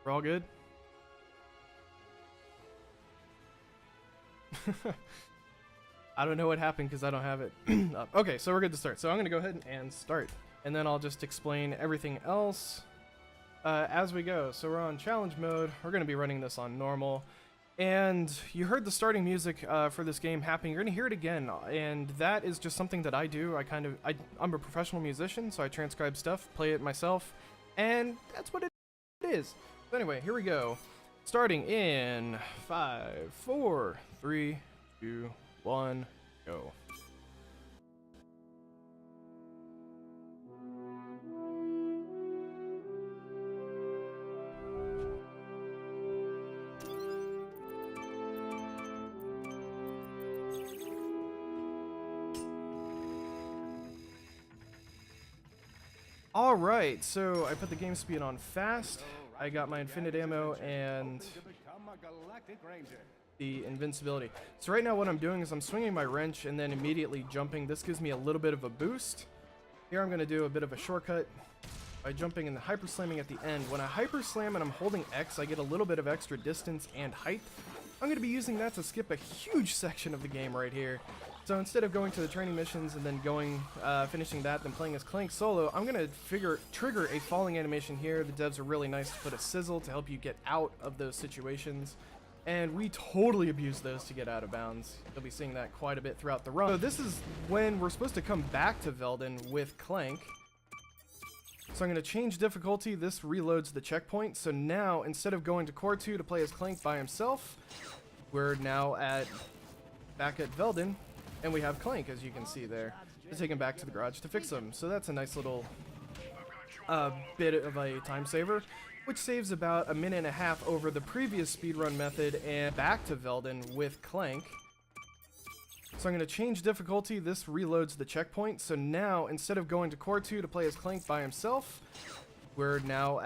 We're all good? I don't know what happened because I don't have it up. Okay, so we're good to start. So I'm going to go ahead and start. And then I'll just explain everything else as we go. So we're on challenge mode. We're going to be running this on normal. And you heard the starting music for this game happening. You're going to hear it again. And that is just something that I do. I'm a professional musician, so I transcribe stuff, play it myself. And that's what it is. So anyway, here we go. Starting in 5, 4, 3, 2, 1, go. Alright, so I put the game speed on fast. I got my infinite ammo and the invincibility. So right now what I'm doing is I'm swinging my wrench and then immediately jumping. This gives me a little bit of a boost. Here I'm going to do a bit of a shortcut by jumping and hyper slamming at the end. When I hyper slam and I'm holding X, I get a little bit of extra distance and height. I'm going to be using that to skip a huge section of the game right here. So instead of going to the training missions and then finishing that, then playing as Clank solo, I'm going to trigger a falling animation here. The devs are really nice to put a sizzle to help you get out of those situations. And we totally abuse those to get out of bounds. You'll be seeing that quite a bit throughout the run. So this is when we're supposed to come back to Velden with Clank. So I'm going to change difficulty. This reloads the checkpoint. So now, instead of going to Core 2 to play as Clank by himself, we're now back at Velden. And we have Clank, as you can see there. To take him back to the garage to fix him. So that's a nice little bit of a time saver, which saves about a minute and a half over the previous speedrun method and back to Velden with Clank. So I'm going to change difficulty. This reloads the checkpoint. So now, instead of going to Core 2 to play as Clank by himself, we're now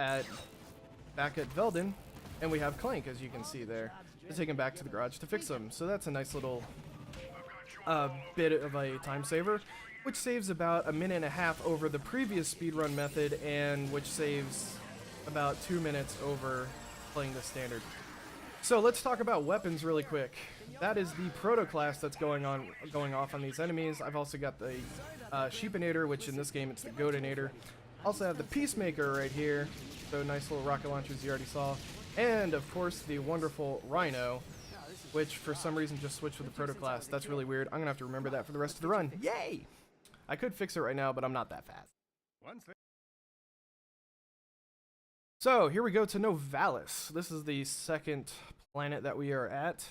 back at Velden. And we have Clank, as you can see there. To take him back to the garage to fix him. So that's a nice little bit of a time saver, which saves about a minute and a half over the previous speedrun method and which saves about 2 minutes over playing the standard. So let's talk about weapons really quick. That is the proto class that's going off on these enemies. I've also got the Sheepinator, which in this game it's the Goatinator. Also have the Peacemaker right here, so nice little rocket launchers you already saw, and of course the wonderful Rhino, which for some reason just switched with the proto class. That's really weird. I'm gonna have to remember that for the rest of the run. Yay! I could fix it right now, but I'm not that fast. So here we go to Novalis. This is the second planet that we are at.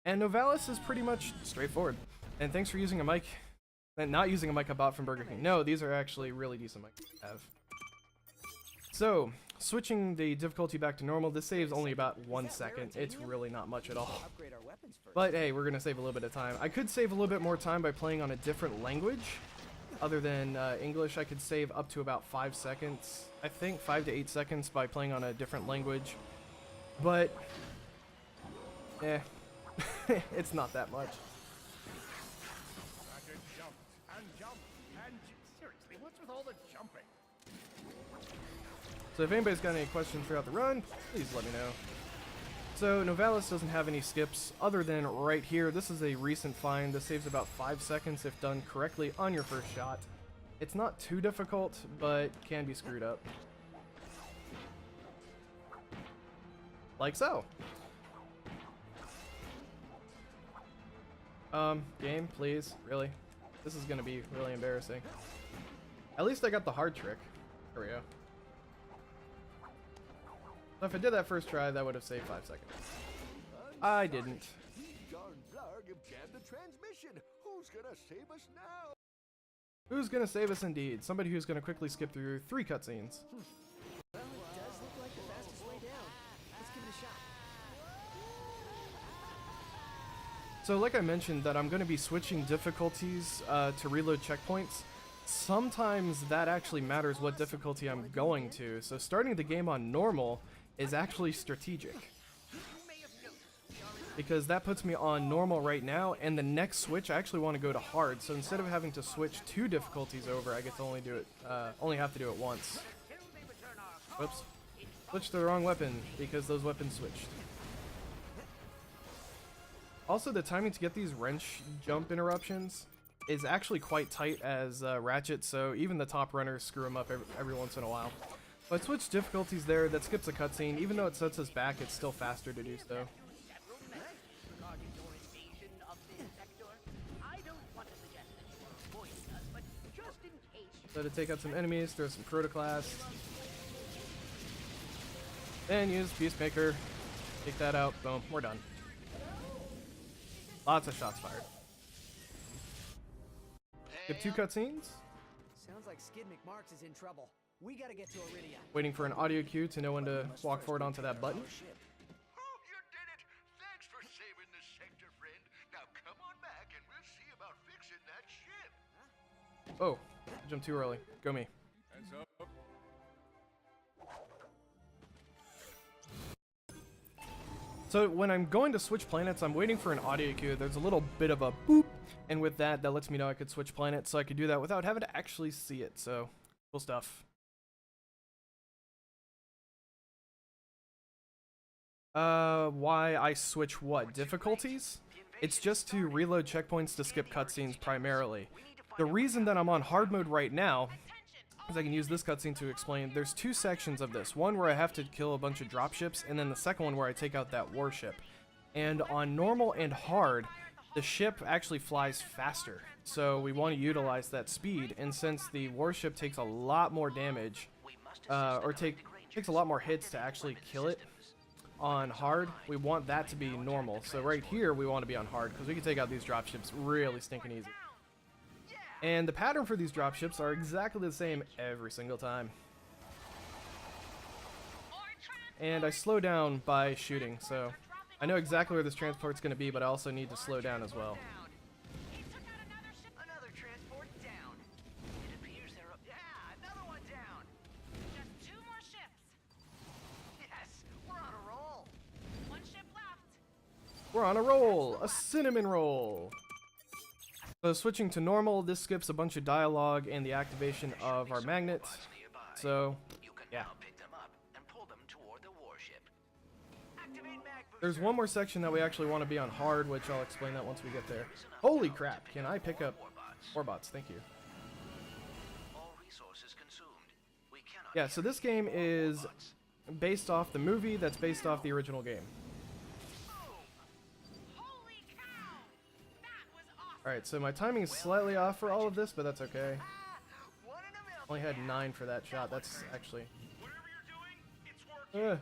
And Novalis is pretty much straightforward. And thanks for using a mic. And not using a mic I bought from Burger King. No, these are actually really decent mics I have. So, switching the difficulty back to normal, this saves only about 1 second. It's really not much at all. But hey, we're gonna save a little bit of time. I could save a little bit more time by playing on a different language. Other than English, I could save up to about 5 seconds. I think 5 to 8 seconds by playing on a different language. But, it's not that much. Seriously, what's with all the jumping? So if anybody's got any questions throughout the run, please let me know. So Novalis doesn't have any skips other than right here. This is a recent find. This saves about 5 seconds if done correctly on your first shot. It's not too difficult, but can be screwed up. Like so. Game, please, really? This is gonna be really embarrassing. At least I got the hard trick. There we go. So if I did that first try, that would have saved 5 seconds. I didn't. Who's gonna save us indeed? Somebody who's gonna quickly skip through 3 cutscenes. Well, it does look like the fastest way down. Let's give it a shot. So like I mentioned that I'm going to be switching difficulties to reload checkpoints. Sometimes that actually matters what difficulty I'm going to. So starting the game on normal is actually strategic, because that puts me on normal right now, and the next switch I actually want to go to hard. So instead of having to switch 2 difficulties over, I get to only have to do it once. Whoops. Switched to the wrong weapon because those weapons switched. Also, the timing to get these wrench jump interruptions is actually quite tight as Ratchet, so even the top runners screw them up every once in a while. But I switched difficulties there, that skips a cutscene. Even though it sets us back, it's still faster to do so. So to take out some enemies, throw some protoclast. Then use Peacemaker. Take that out, boom, we're done. Lots of shots fired. Skip 2 cutscenes. Sounds like Skid McMarks is in trouble. We gotta get to Iridia. Waiting for an audio cue to know when to walk forward onto that button. Oh, you did it! Thanks for saving the sector, friend. Now come on back and we'll see about fixing that ship. Oh, I jumped too early. Go me. Hands up. So when I'm going to switch planets, I'm waiting for an audio cue. There's a little bit of a boop, and with that lets me know I could switch planets, so I could do that without having to actually see it. So, cool stuff. Why I switch what? Difficulties? It's just to reload checkpoints to skip cutscenes primarily. The reason that I'm on hard mode right now is I can use this cutscene to explain. There's 2 sections of this. One where I have to kill a bunch of dropships, and then the second one where I take out that warship. And on normal and hard, the ship actually flies faster. So we want to utilize that speed, and since the warship takes a lot more damage, takes a lot more hits to actually kill it on hard, we want that to be normal. So right here, we want to be on hard, because we can take out these dropships really stinking easy. And the pattern for these dropships are exactly the same every single time. And I slow down by shooting, so I know exactly where this transport's going to be, but I also need to slow down as well. Another transport down. It appears there are... Yeah, another one down. Just 2 more ships. Yes, we're on a roll. 1 ship left. We're on a roll! A cinnamon roll! So switching to normal, this skips a bunch of dialogue and the activation of our magnet. So, yeah. There's one more section that we actually want to be on hard, which I'll explain that once we get there. Holy crap, can I pick up warbots? Thank you. Yeah, so this game is based off the movie that's based off the original game. Holy cow! That was awesome. Alright, so my timing is slightly off for all of this, but that's okay. Only had 9 for that shot. That's actually... Whatever you're doing, it's working.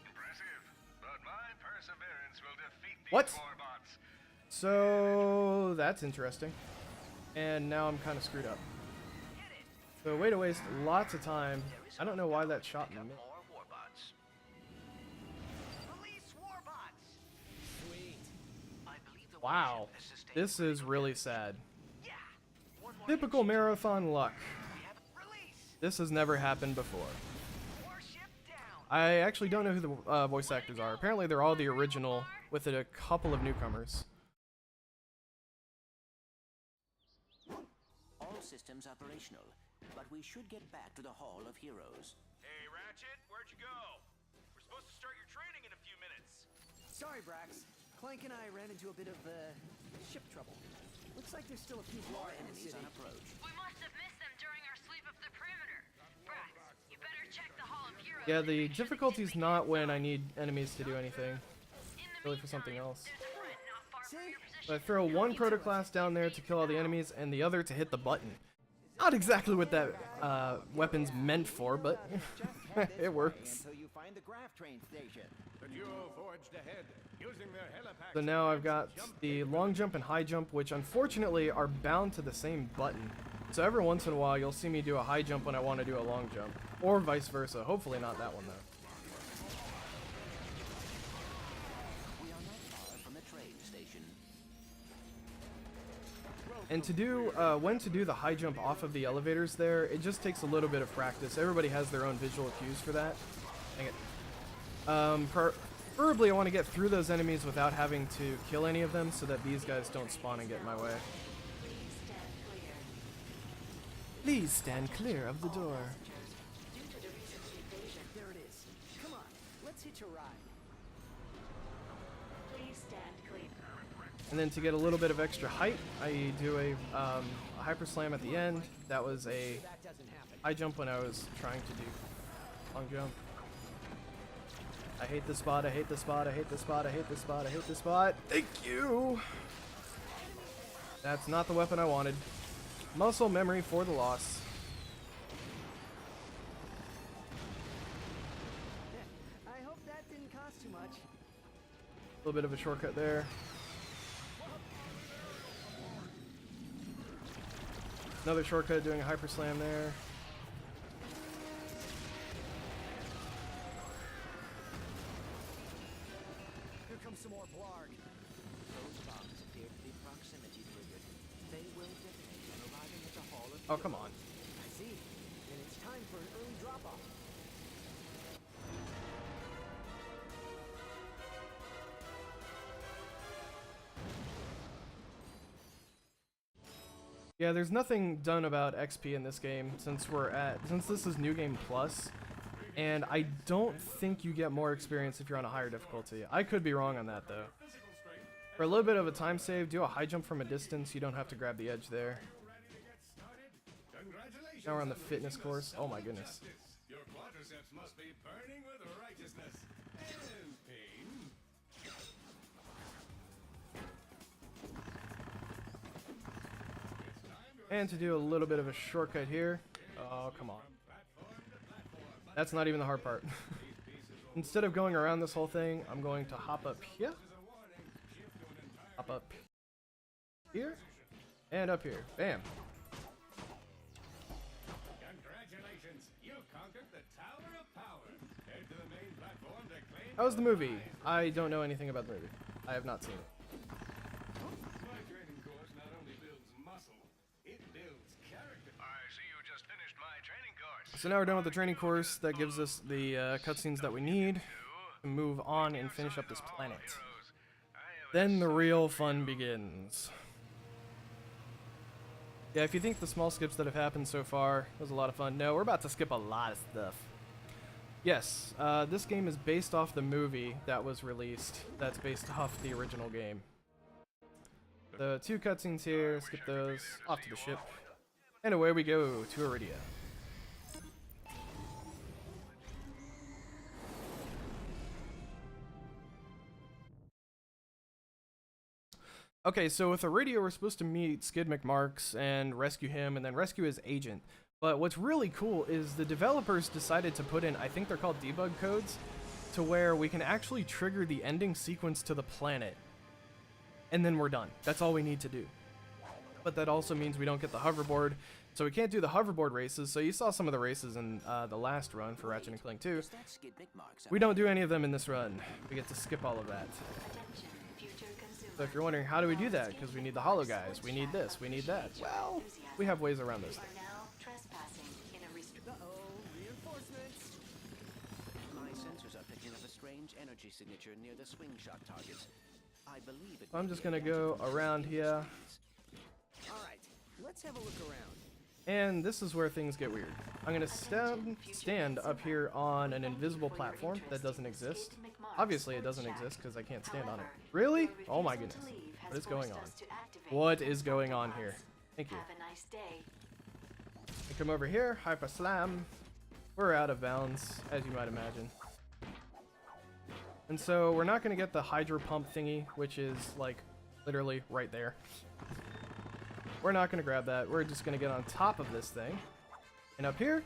Impressive, but my perseverance will defeat these What? warbots. So that's interesting. And now I'm kind of screwed up. So way to waste lots of time. I don't know why that shot me. Release warbots. Sweet. Wow, this is really sad. Yeah. One more Typical marathon luck. release. This has never happened before. Warship down. I actually don't know who the voice actors are. Apparently they're all the original, with a couple of newcomers. All systems operational, but we should get back to the Hall of Heroes. Hey, Ratchet, where'd you go? We're supposed to start your training in a few minutes. Sorry, Brax. Clank and I ran into a bit of ship trouble. Looks like there's still a few more in the Enemies city. on approach. We must have missed them during our sweep of the perimeter. Brax, you better check the Hall of Heroes. Yeah, the difficulty's not when I need enemies to do anything. In the Really for something meantime, else. there's a threat not far from See? your position. So I throw one protoclast down there to kill all the enemies, and the other to hit the button. Not exactly what that weapon's meant for, but it works. Until you find the graph train station. The duo forged ahead, using their helipack. So now I've got the long jump and high jump, which unfortunately are bound to the same button. So every once in a while you'll see me do a high jump when I want to do a long jump. Or vice versa. Hopefully not that one though. We are not far from the train station. And to do, when to do the high jump off of the elevators there, it just takes a little bit of practice. Everybody has their own visual cues for that. Dang it. Preferably I want to get through those enemies without having to kill any of them so that these guys don't spawn and get in my way. Please stand clear of the door. Let's hitch a ride. Please stand clear. And then to get a little bit of extra height, I do a hyper slam at the end. That was a That doesn't happen. high jump when I was trying to do long jump. I hate this spot, I hate this spot, I hate this spot, I hate this spot, I hate this spot. Thank you! That's not the weapon I wanted. Muscle memory for the loss. I hope that didn't cost too much. A little bit of a shortcut there. Another shortcut doing a hyper slam there. Here comes some more blarg. Those bombs appear to be proximity triggered. They will detonate when arriving at the Hall of Oh, come on. I see. And it's time for an early drop-off. Yeah, there's nothing done about XP in this game since this is New Game Plus, and I don't think you get more experience if you're on a higher difficulty. I could be wrong on that though. For a little bit of a time save, do a high jump from a distance. You don't have to grab the edge there. Now we're on the fitness course. Oh my goodness. Your quadriceps must be burning with righteousness and pain. And to do a little bit of a shortcut here. Oh, come on. That's not even the hard part. Instead of going around this whole thing, I'm going to hop up here. Hop up here. And up here. Bam. Congratulations, you conquered the Tower of Power. Head to the main platform to claim. How was the movie? I don't know anything about the movie. I have not seen it. My training course not only builds muscle, it builds character. I see you just finished my training course. So now we're done with the training course. That gives us the cutscenes that we need to move on and finish up this planet. Then the real fun begins. Yeah, if you think the small skips that have happened so far was a lot of fun, no, we're about to skip a lot of stuff. Yes, this game is based off the movie that was released. That's based off the original game. The two cutscenes here, skip those, off to the ship. And away we go to Iridia. Okay, so with Iridia, we're supposed to meet Skid McMarks and rescue him, and then rescue his agent. But what's really cool is the developers decided to put in, I think they're called debug codes, to where we can actually trigger the ending sequence to the planet. And then we're done. That's all we need to do. But that also means we don't get the hoverboard, so we can't do the hoverboard races. So you saw some of the races in the last run for Ratchet and Clank 2. Is that Skid McMarks? We don't do any of them in this run. We get to skip all of that. Attention, future consumer. So if you're wondering how do we do that, because we need the hollow guys, we need this, we need that. Well, we have ways around those You things. are now trespassing in a restricted. Uh-oh, reinforcements. My sensors are picking up a strange energy signature near the swing shot targets. I believe it. I'm may just be a gonna go natural around here. All right, let's have a look around. And this is where things get weird. I'm gonna stand up here on an invisible platform that doesn't exist. Obviously it doesn't exist because I can't stand on it. Really? Oh my goodness. What is going on? What is going on here? Thank you. Have a nice day. I come over here, hyper slam. We're out of bounds, as you might imagine. And so we're not gonna get the hydro pump thingy, which is like literally right there. We're not gonna grab that. We're just gonna get on top of this thing. And up here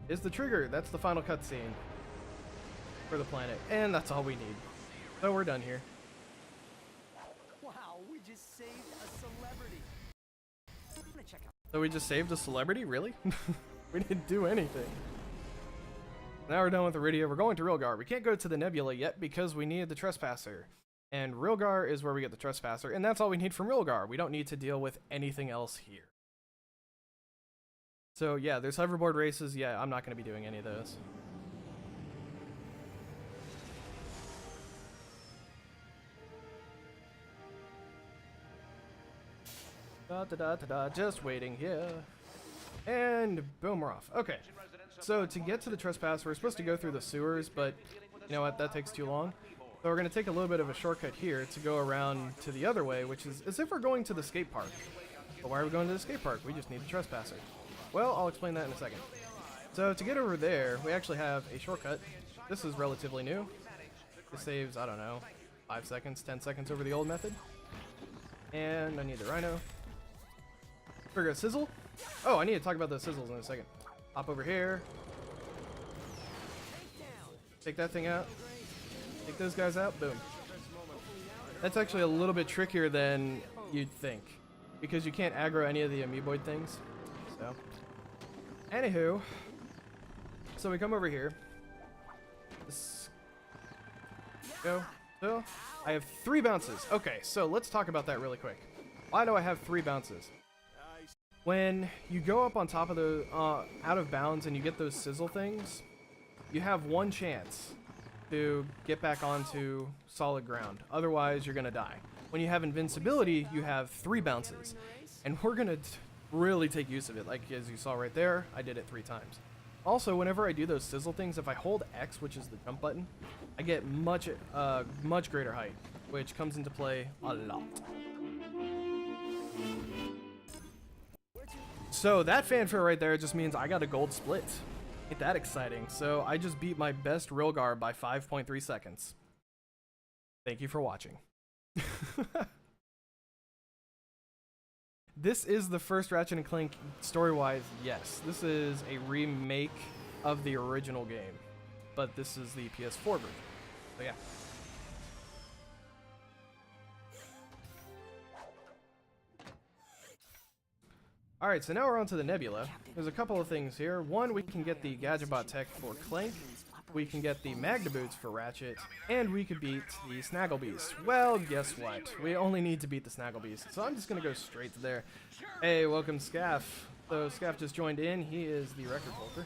is the trigger. That's the final cutscene for the planet. And that's all we need. So we're done here. Wow, we just saved a celebrity. I'm gonna check out. So we just saved a celebrity? Really? We didn't do anything. Now we're done with Iridia. We're going to Rilgar. We can't go to the Nebula yet because we needed the Trespasser. And Rilgar is where we get the Trespasser. And that's all we need from Rilgar. We don't need to deal with anything else here. So yeah, there's hoverboard races. Yeah, I'm not going to be doing any of those. Da da da da da, just waiting here. And boom, we're off. Okay. So to get to the trespass, we're supposed to go through the sewers, but you know what? That takes too long. So we're going to take a little bit of a shortcut here to go around to the other way, which is as if we're going to the skate park. But why are we going to the skate park? We just need the trespasser. Well, I'll explain that in a second. So to get over there, we actually have a shortcut. This is relatively new. It saves, I don't know, 5 seconds, 10 seconds over the old method. And I need the rhino. We're gonna sizzle. Oh, I need to talk about those sizzles in a second. Hop over here. Take that thing out. Take those guys out. Boom. That's actually a little bit trickier than you'd think, because you can't aggro any of the amoeboid things. So, anywho, so we come over here. Let's go. So, I have 3 bounces. Okay, so let's talk about that really quick. Why do I have 3 bounces? When you go up on top of the out of bounds and you get those sizzle things, you have 1 chance to get back onto solid ground. Otherwise, you're gonna die. When you have invincibility, you have 3 bounces, and we're gonna really take use of it. Like as you saw right there, I did it 3 times. Also, whenever I do those sizzle things, if I hold X, which is the jump button, I get much greater height, which comes into play a lot. So that fanfare right there just means I got a gold split. Ain't that exciting? So I just beat my best Rilgar by 5.3 seconds. Thank you for watching. This is the first Ratchet and Clank story-wise, yes. This is a remake of the original game, but this is the PS4 version. So yeah. Alright, so now we're on to the Nebula. There's a couple of things here. One, we can get the Gadgetbot tech for Clank, we can get the Magna Boots for Ratchet, and we could beat the Snaggle Beast. Well, guess what? We only need to beat the Snaggle Beast, so I'm just gonna go straight to there. Hey, welcome Scaff. So Scaff just joined in. He is the record holder,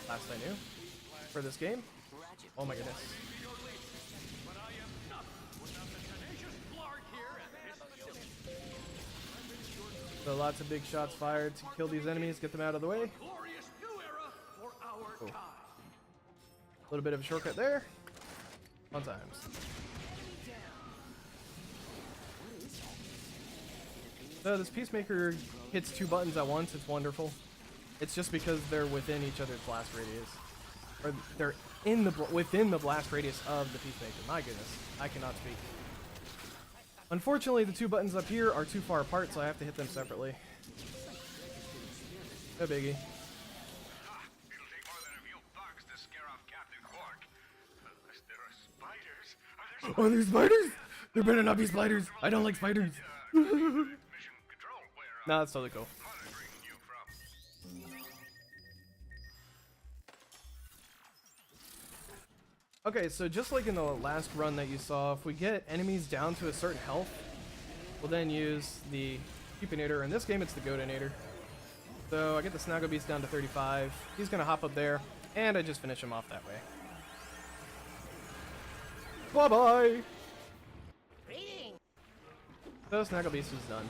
last I knew, for this game. Oh my goodness. So lots of big shots fired to kill these enemies, get them out of the way. Cool. A little bit of a shortcut there. Fun times. So this Peacemaker hits 2 buttons at once. It's wonderful. It's just because they're within each other's blast radius. Or they're in the within the blast radius of the Peacemaker. My goodness, I cannot speak. Unfortunately, the 2 buttons up here are too far apart, so I have to hit them separately. No biggie. It'll take more than a few bucks to scare off Captain Quark. Unless there are spiders. Are there spiders? There better not be spiders. I don't like spiders. Mission control, where Nah, that's totally cool. monitoring you from. Okay, so just like in the last run that you saw, if we get enemies down to a certain health, we'll then use the Cupinator. In this game, it's the Godinator. So I get the Snaggle Beast down to 35. He's gonna hop up there, and I just finish him off that way. Bye-bye! So Snaggle Beast is done.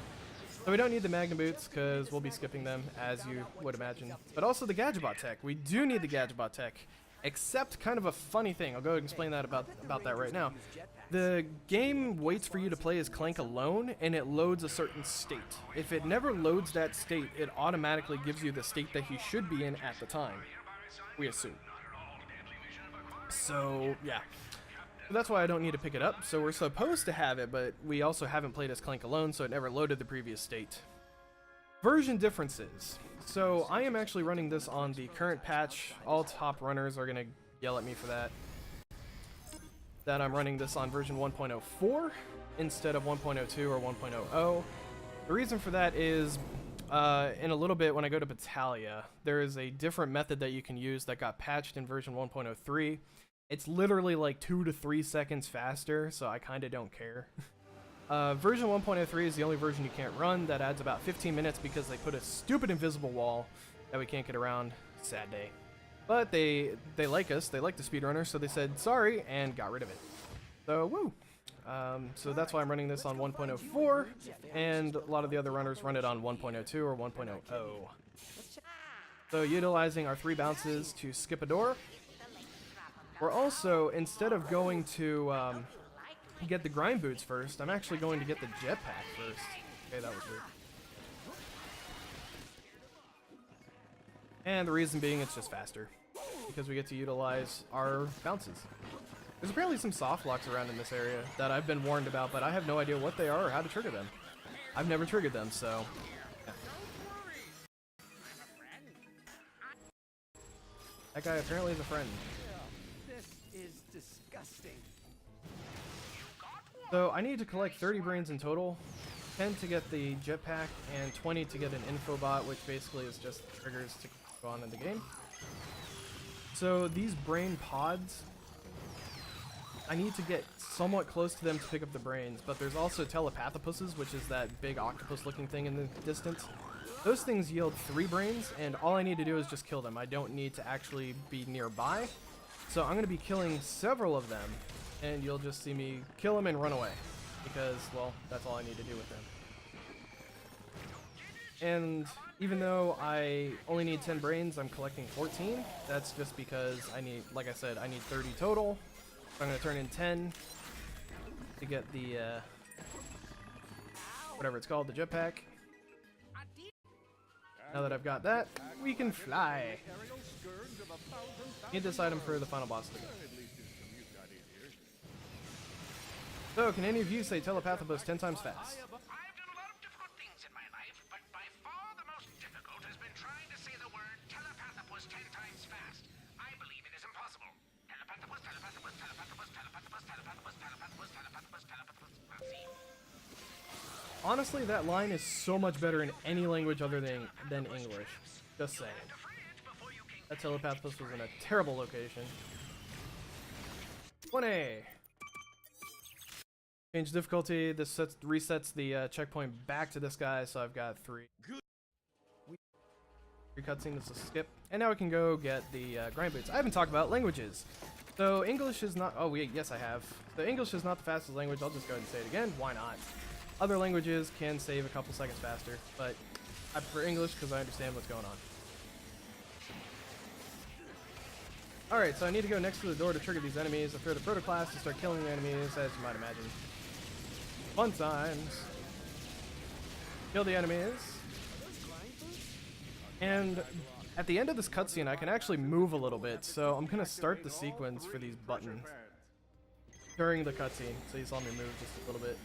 So we don't need the Magna Boots, because we'll be skipping them, as you would imagine. But also the Gadgetbot tech. We do need the Gadgetbot tech. Except kind of a funny thing. I'll go ahead and explain that about that right now. The game waits for you to play as Clank alone, and it loads a certain state. If it never loads that state, it automatically gives you the state that he should be in at the time. We assume. So, yeah. So that's why I don't need to pick it up. So we're supposed to have it, but we also haven't played as Clank alone, so it never loaded the previous state. Version differences. So I am actually running this on the current patch. All top runners are gonna yell at me for that. That I'm running this on version 1.04 instead of 1.02 or 1.00. The reason for that is in a little bit when I go to Battaglia, there is a different method that you can use that got patched in version 1.03. It's literally like 2 to 3 seconds faster, so I kinda don't care. Version 1.03 is the only version you can't run. That adds about 15 minutes because they put a stupid invisible wall that we can't get around. Sad day. But they like us. They like the speedrunner, so they said sorry and got rid of it. So, woo! So that's why I'm running this on 1.04, and a lot of the other runners run it on 1.02 or 1.00. So utilizing our 3 bounces to skip a door. We're also, instead of going to get the grind boots first, I'm actually going to get the jetpack first. Okay, that was weird. And the reason being, it's just faster. Because we get to utilize our bounces. There's apparently some soft locks around in this area that I've been warned about, but I have no idea what they are or how to trigger them. I've never triggered them, so... yeah. That guy apparently is a friend. This is disgusting. So I need to collect 30 brains in total, 10 to get the jetpack, and 20 to get an infobot, which basically is just triggers to go on in the game. So these brain pods, I need to get somewhat close to them to pick up the brains, but there's also telepathopuses, which is that big octopus looking thing in the distance. Those things yield 3 brains, and all I need to do is just kill them. I don't need to actually be nearby. So I'm going to be killing several of them, and you'll just see me kill them and run away. Because, well, that's all I need to do with them. And even though I only need 10 brains, I'm collecting 14. That's just because I need, like I said, I need 30 total. So I'm going to turn in 10 to get the, whatever it's called, the jetpack. Now that I've got that, we can fly. Need this item for the final boss of the game. So, can any of you say telepathopus 10 times fast? I've done a lot of difficult things in my life, but by far the most difficult has been trying to say the word telepathopus 10 times fast. I believe it is impossible. Telepathopus, telepathopus, telepathopus, telepathopus, telepathopus, telepathopus, telepathopus, telepathopus. Honestly, that line is so much better in any language other than English. Just saying. That telepathopus was in a terrible location. 20! Change difficulty. This resets the checkpoint back to this guy, so I've got 3. 3 cutscenes to skip. And now we can go get the grind boots. I haven't talked about languages. So English is not... oh, wait, yes I have. So English is not the fastest language. I'll just go ahead and say it again. Why not? Other languages can save a couple seconds faster, but I prefer English because I understand what's going on. Alright, so I need to go next to the door to trigger these enemies. I throw the protoclass to start killing the enemies, as you might imagine. Fun times. Kill the enemies. And at the end of this cutscene, I can actually move a little bit, so I'm going to start the sequence for these buttons during the cutscene. So you saw me move just a little bit.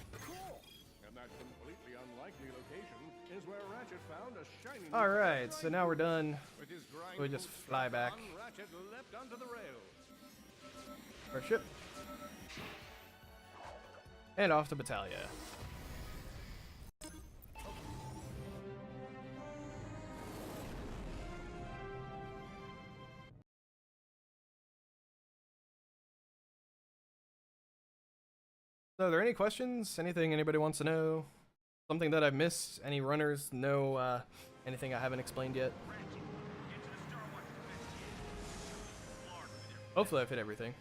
And that completely unlikely location is where Ratchet found a shining... Alright, so now we're done. With his grind We just fly back. on, Ratchet leapt onto the rails. Our ship. And off to Battaglia. So are there any questions? Anything anybody wants to know? Something that I've missed? Any runners know anything I haven't explained yet? Hopefully I've hit everything.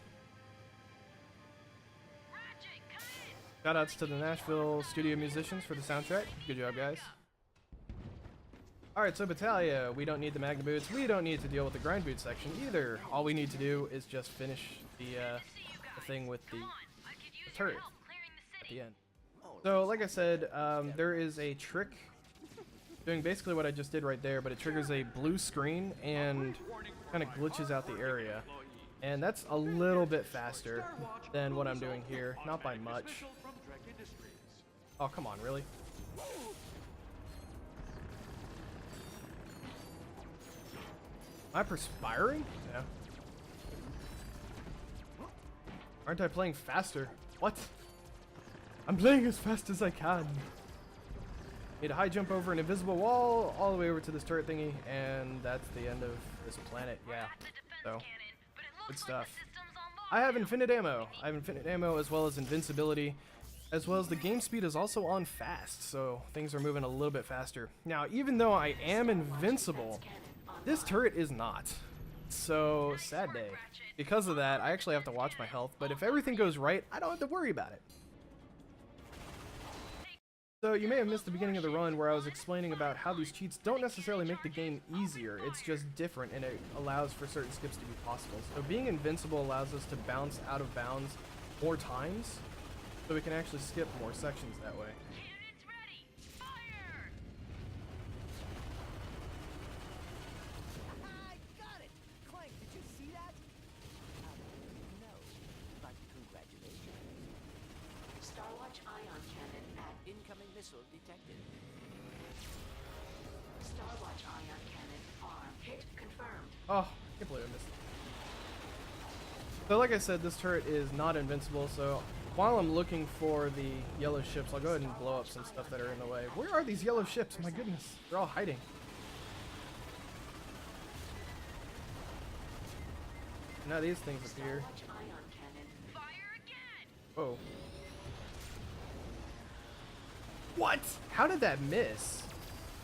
Shoutouts to the Nashville studio musicians for the soundtrack. Good job, guys. Alright, so Battaglia, we don't need the Magna Boots. We don't need to deal with the Grind Boot section either. All we need to do is just finish the thing with the turret at the end. So, like I said, there is a trick doing basically what I just did right there, but it triggers a blue screen and kind of glitches out the area. And that's a little bit faster than what I'm doing here. Not by much. Oh, come on, really? Am I perspiring? Yeah. Aren't I playing faster? What? I'm playing as fast as I can. Need a high jump over an invisible wall, all the way over to this turret thingy, and that's the end of this planet. Yeah. So, good stuff. I have infinite ammo. I have infinite ammo as well as invincibility, as well as the game speed is also on fast, so things are moving a little bit faster. Now, even though I am invincible, this turret is not. So, sad day. Because of that, I actually have to watch my health, but if everything goes right, I don't have to worry about it. So you may have missed the beginning of the run where I was explaining about how these cheats don't necessarily make the game easier, it's just different and it allows for certain skips to be possible. So being invincible allows us to bounce out of bounds more times, so we can actually skip more sections that way. Cannons ready! Fire! I got it! Clank, did you see that? No, but congratulations. Starwatch ion cannon at Incoming missile detected. Starwatch ion cannon arm hit confirmed. Oh, I can't believe I missed it. So like I said, this turret is not invincible, so while I'm looking for the yellow ships, I'll go ahead and blow up some stuff that are in the way. Where are these yellow ships? My goodness, they're all hiding. Now these things appear. Starwatch ion cannon. Fire again! Whoa. What? How did that miss?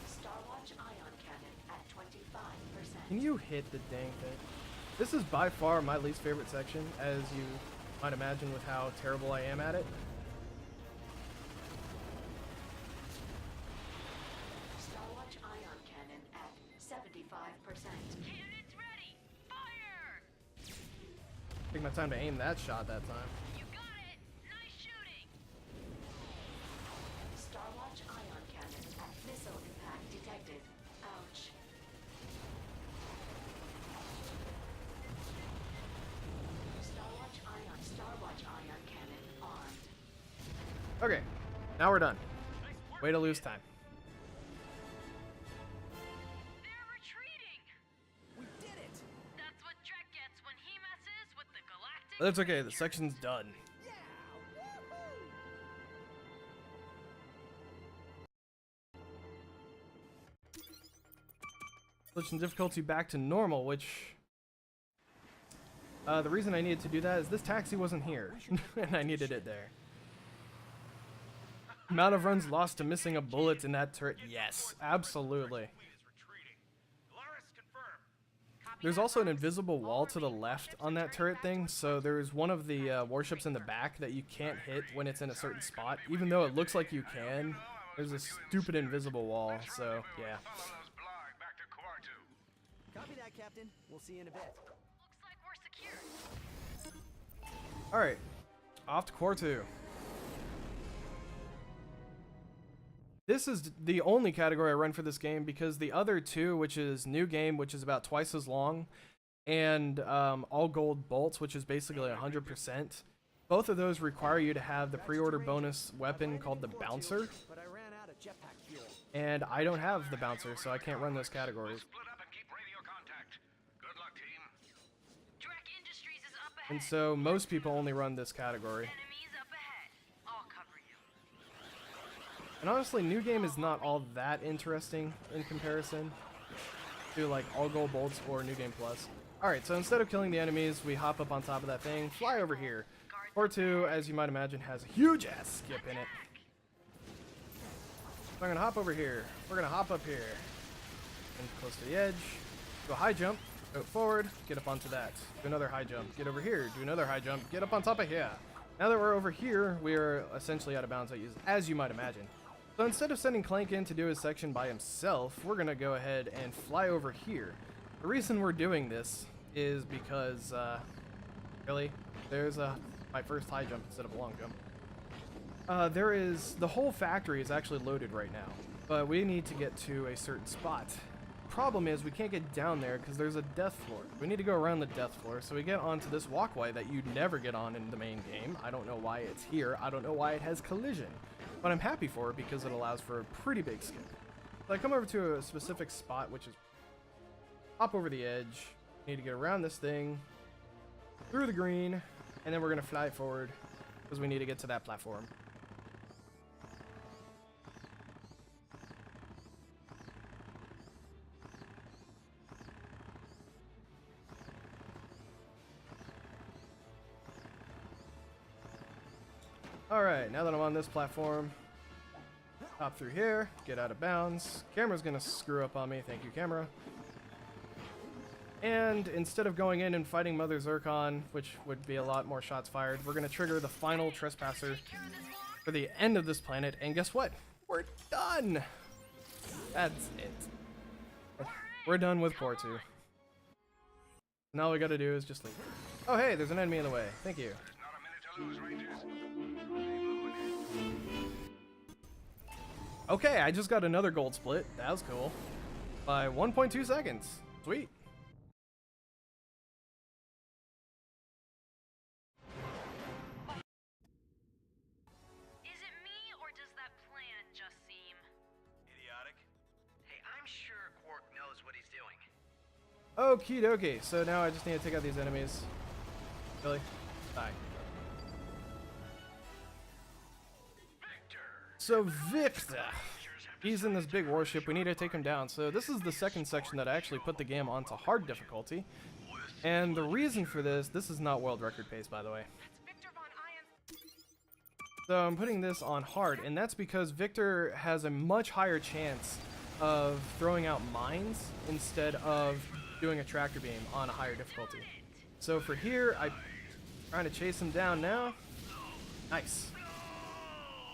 Starwatch ion cannon at 25%. Can you hit the dang thing? This is by far my least favorite section, as you might imagine with how terrible I am at it. Starwatch ion cannon at 75%. Cannons ready! Fire! Take my time to aim that shot that time. You got it! Nice shooting! Starwatch ion cannon at missile impact detected. Ouch. Starwatch ion cannon armed. Okay, now we're done. Way to lose time. They're retreating! We did it! That's what Drek gets when he messes with the galactic. That's okay, the section's done. Yeah! Woohoo! Switching difficulty back to normal, which... the reason I needed to do that is this taxi wasn't here, and I needed it there. Amount of runs lost to missing a bullet in that turret. Yes, absolutely. There's also an invisible wall to the left on that turret thing, so there's one of the warships in the back that you can't hit when it's in a certain spot. Even though it looks like you can, there's a stupid invisible wall, so yeah. Copy that, Captain. We'll see you in a bit. Looks like we're secured. Alright, off to Core 2. This is the only category I run for this game because the other two, which is New Game, which is about twice as long, and All Gold Bolts, which is basically 100%, both of those require you to have the pre-order bonus weapon called the Bouncer, But I ran out of jetpack fuel. and I don't have the Bouncer, so I can't run those categories. Split up and keep radio contact. Good luck, team. Drek Industries is up ahead. And so most people only run this category. Enemies up ahead. I'll cover you. And honestly, New Game is not all that interesting in comparison to like All Gold Bolts or New Game Plus. Alright, so instead of killing the enemies, we hop up on top of that thing, fly over here. Core 2, as you might imagine, has a huge ass skip in it. So I'm gonna hop over here. We're gonna hop up here. And close to the edge. Go high jump, go forward, get up onto that. Do another high jump, get over here, do another high jump, get up on top of here. Now that we're over here, we are essentially out of bounds, as you might imagine. So instead of sending Clank in to do his section by himself, we're gonna go ahead and fly over here. The reason we're doing this is because, really, there's my first high jump instead of a long jump. The whole factory is actually loaded right now, but we need to get to a certain spot. Problem is we can't get down there because there's a death floor. We need to go around the death floor, so we get onto this walkway that you'd never get on in the main game. I don't know why it's here. I don't know why it has collision, but I'm happy for it because it allows for a pretty big skip. So I come over to a specific spot, which is hop over the edge. Need to get around this thing, through the green, and then we're gonna fly forward because we need to get to that platform. Alright, now that I'm on this platform, hop through here, get out of bounds. Camera's gonna screw up on me, thank you camera. And instead of going in and fighting Mother Zircon, which would be a lot more shots fired, we're gonna trigger the final trespasser for the end of this planet, and guess what? We're done. That's it. We're done with Core 2. Now all we gotta do is just leave. Oh hey, there's an enemy in the way. Thank you. Okay, I just got another gold split. That was cool. By 1.2 seconds. Sweet. Is it me, or does that plan just seem Idiotic. Hey, I'm sure Quark knows what he's doing. Okie dokie. So now I just need to take out these enemies. Really? Die. So Victor, he's in this big warship. We need to take him down. So this is the second section that I actually put the game onto hard difficulty. And the reason for this is not world record pace, by the way. So I'm putting this on hard, and that's because Victor has a much higher chance of throwing out mines instead of doing a tractor beam on a higher difficulty. So for here, I'm trying to chase him down now. Nice.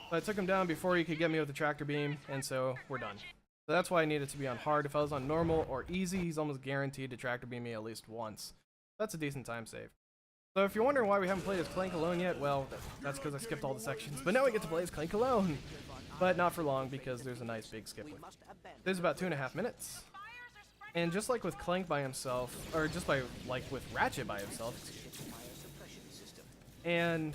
So I took him down before he could get me with the tractor beam, and so we're done. So that's why I need it to be on hard. If I was on normal or easy, he's almost guaranteed to tractor beam me at least once. That's a decent time save. So if you're wondering why we haven't played as Clank alone yet, well, that's because I skipped all the sections. But now we get to play as Clank alone. But not for long, because there's a nice big skip. There's about 2.5 minutes. And just like with Clank by himself, or just like with Ratchet by himself, and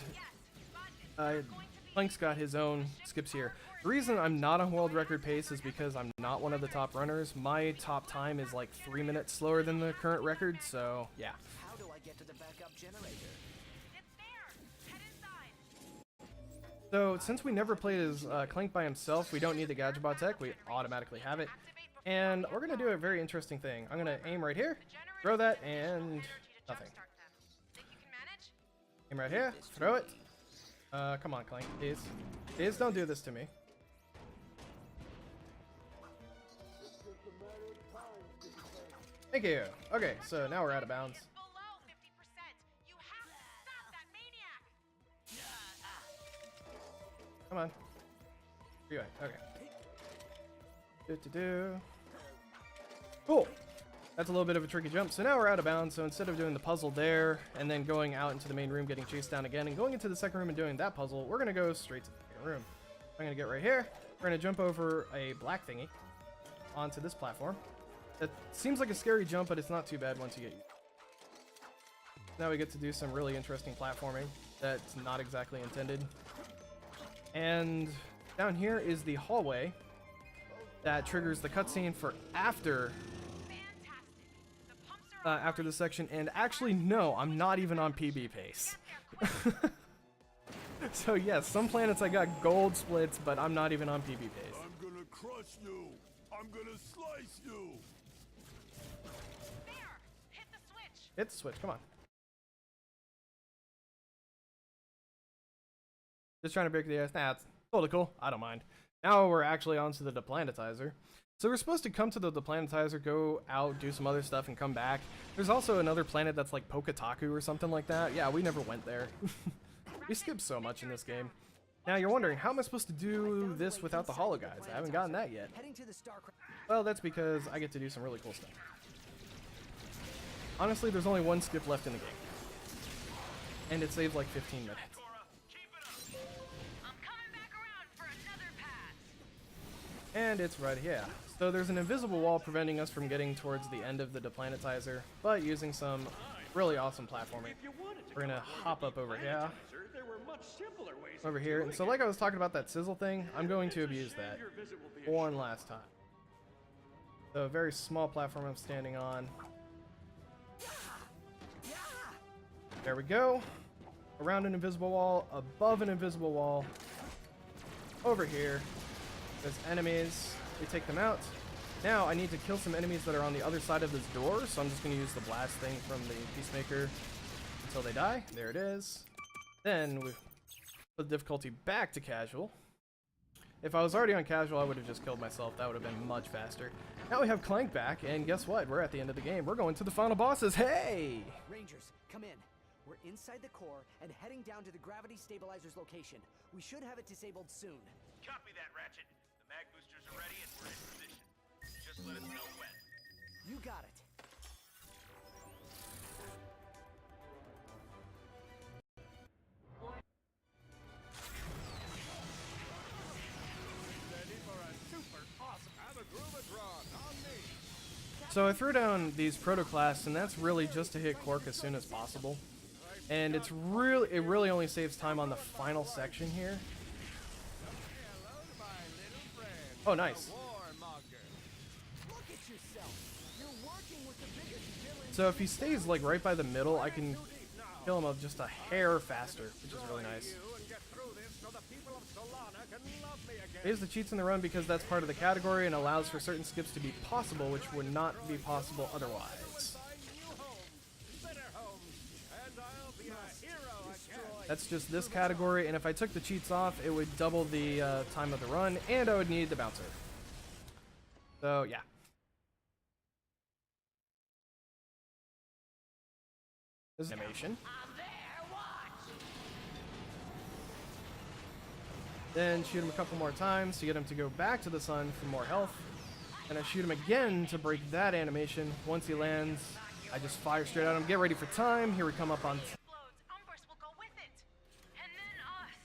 Clank's got his own skips here. The reason I'm not on world record pace is because I'm not one of the top runners. My top time is like 3 minutes slower than the current record, so yeah. How do I get to the backup generator? it's there? Head inside. So since we never played as Clank by himself, we don't need the gadget bot tech. We automatically have it. And we're going to do a very interesting thing. I'm going to aim right here, throw that, and nothing. Think you can manage? Aim right here, throw it. Come on, Clank, please. Please don't do this to me. Thank you. Okay, so now we're out of bounds. Below 50%. You have to stop that maniac. Come on. Where you at? Okay. Cool. That's a little bit of a tricky jump. So now we're out of bounds. So instead of doing the puzzle there and then going out into the main room, getting chased down again, and going into the second room and doing that puzzle, we're going to go straight to the second room. I'm going to get right here. We're going to jump over a black thingy onto this platform. It seems like a scary jump, but it's not too bad once you get used. Now we get to do some really interesting platforming that's not exactly intended. And down here is the hallway that triggers the cutscene for after the section. And actually, no, I'm not even on PB pace. So yes, some planets I got gold splits, but I'm not even on PB pace. I'm gonna crush you. I'm gonna slice you. There. Hit the switch. Hit the switch, come on. Just trying to break the ice. Nah, it's totally cool. I don't mind. Now we're actually onto the deplanetizer. So we're supposed to come to the deplanetizer, go out, do some other stuff, and come back. There's also another planet that's like Poketaku or something like that. Yeah, we never went there. We skipped so much in this game. Now you're wondering, how am I supposed to do this without the holo guys? I haven't gotten that yet. Well, that's because I get to do some really cool stuff. Honestly, there's only one skip left in the game. And it saves like 15 minutes. I'm coming back around for another pass. And it's right here. So there's an invisible wall preventing us from getting towards the end of the deplanetizer, but using some really awesome platforming. We're gonna hop up over here. Over here. And so like I was talking about that sizzle thing, I'm going to abuse that one last time. So a very small platform I'm standing on. There we go. Around an invisible wall, above an invisible wall. Over here. There's enemies. We take them out. Now I need to kill some enemies that are on the other side of this door, so I'm just going to use the blast thing from the Peacemaker until they die. There it is. Then we put the difficulty back to casual. If I was already on casual, I would have just killed myself. That would have been much faster. Now we have Clank back, and guess what? We're at the end of the game. We're going to the final bosses. Hey! Rangers, come in. We're inside the core and heading down to the gravity stabilizer's location. We should have it disabled soon. Copy that, Ratchet. ready and we're in position. Just let us know when. You got it. Ready for a super awesome have a groovatron on me. So I threw down these protoclasts, and that's really just to hit Quark as soon as possible. And it really only saves time on the final section here. Hello to my little friend. Oh, nice. Warmonger. Look at yourself. You're working with the biggest villain. So if he stays like right by the middle, I can kill him just a hair faster, which is really nice. You and get through this so the people of Solana can love me again. I use the cheats in the run because that's part of the category and allows for certain skips to be possible, which would not be possible otherwise. Find new homes, better homes, and I'll be a hero again. That's just this category, and if I took the cheats off, it would double the time of the run, and I would need the bouncer. So, yeah. This is animation. Then shoot him a couple more times to get him to go back to the sun for more health. And I shoot him again to break that animation. Once he lands, I just fire straight at him. Get ready for time. Here we come up on... Explodes, Umbrus will go with it. And then us.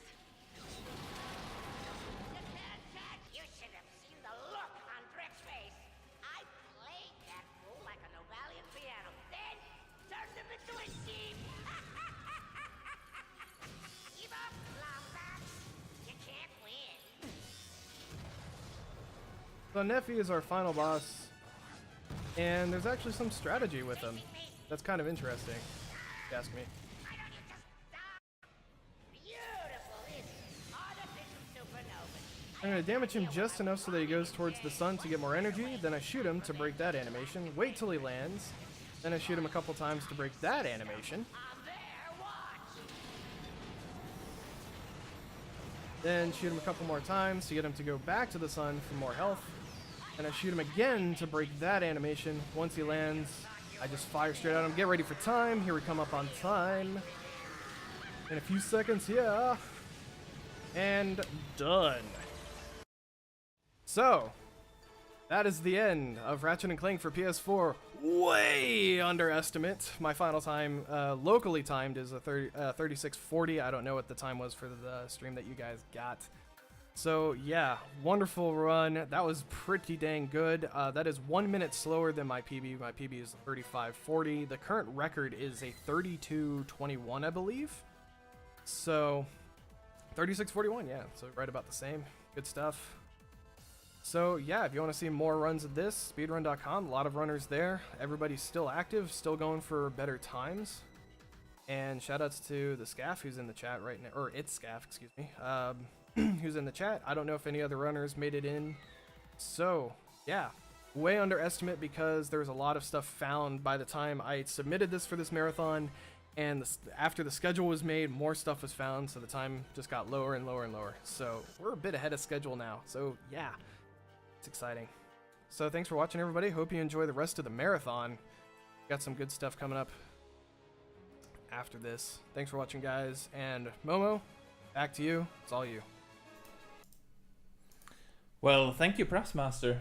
You should have seen the look on Brick's face. I played that fool like a Nobalian piano, then turned him into a sheep. Give up, Lombax. You can't win. So Neffy is our final boss. And there's actually some strategy with him. That's kind of interesting, if you ask me. Why don't you just stop? Beautiful, isn't it? Artificial supernovas. I'm going to damage him just enough so that he goes towards the sun to get more energy. Then I shoot him to break that animation. Wait till he lands. Then I shoot him a couple times to break that animation. I'm there, watch. Then shoot him a couple more times to get him to go back to the sun for more health. And I shoot him again to break that animation. Once he lands, I just fire straight at him. Get ready for time. Here we come up on time. In a few seconds, yeah. And done. So, that is the end of Ratchet and Clank for PS4. Way underestimate. My final time, locally timed, is a 36:40. I don't know what the time was for the stream that you guys got. So yeah, wonderful run. That was pretty dang good. That is 1 minute slower than my PB. My PB is 35:40. The current record is a 32:21, I believe. So 36:41, yeah. So right about the same. Good stuff. So yeah, if you want to see more runs of this, speedrun.com, a lot of runners there. Everybody's still active, still going for better times. And shoutouts to the Scaff who's in the chat right now, or it's Scaff, excuse me, who's in the chat. I don't know if any other runners made it in. So yeah, way underestimate because there was a lot of stuff found by the time I submitted this for this marathon. And after the schedule was made, more stuff was found, so the time just got lower and lower and lower. So we're a bit ahead of schedule now. So yeah, it's exciting. So thanks for watching, everybody. Hope you enjoy the rest of the marathon. Got some good stuff coming up after this. Thanks for watching, guys. And Momo, back to you. It's all you. Well, thank you, Brsmstr.